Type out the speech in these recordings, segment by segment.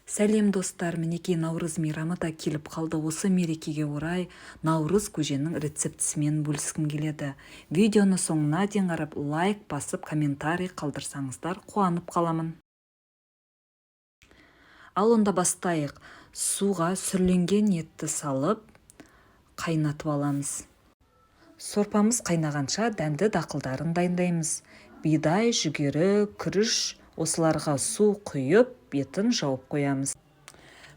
Сәлем достар, мінекей Наурыз мейрамы да келіп қалды. Осы мерекеге орай Наурыз көженің рецептісімен бөліскім келеді. Видеоны соңына дейін қарап, лайк басып, комментарий қалдырсаңыздар қуанып қаламын. Ал онда бастайық. Суға сүрленген етті салып, қайнатып аламыз. Сорпамыз қайнағанша дәнді дақылдарын дайындаймыз. Бидай, жүгері, күріш, осыларға су құйып, бетін жауып қоямыз.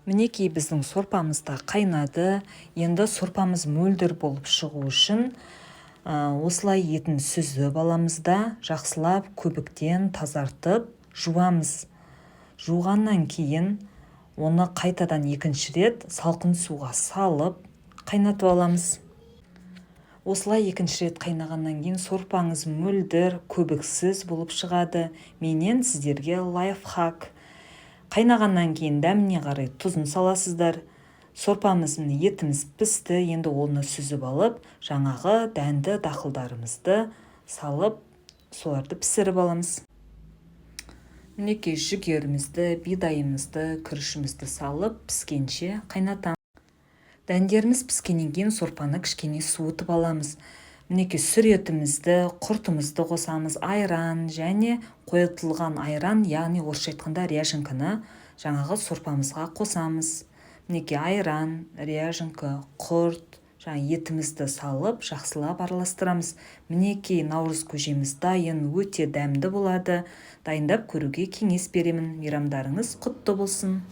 Мінекей біздің сорпамыз да қайнады. Енді сорпамыз мөлдір болып шығу үшін осылай етін сүзіп аламыз да, жақсылап көбіктен тазартып жуамыз. Жуғаннан кейін оны қайтадан екінші рет салқын суға салып қайнатып аламыз. Осылай екінші рет қайнағаннан кейін сорпаңыз мөлдір, көбіксіз болып шығады. Менен сіздерге лайфхак. Қайнағаннан кейін дәміне қарай тұзын саласыздар. Сорпамыздың етіміз пісті, енді оны сүзіп алып, жаңағы дәнді дақылдарымызды салып, соларды пісіріп аламыз. Мінекей жүгерімізді, бидайымызды, күрішімізді салып, піскенше қайнатамыз. Дәндеріміз піскеннен кейін сорпаны кішкене суытып аламыз. Мінекей сүр етімізді, құртымызды қосамыз, айран және қойытылған айран, яғни орысша айтқанда ряженканы жаңағы сорпамызға қосамыз. Мінекей айран, ряженка, құрт, етімізді салып, жақсылап араластырамыз. Мінекей Наурыз көжеміз дайын, өте дәмді болады. Дайындап көруге кеңес беремін. Мейрамдарыңыз құтты болсын.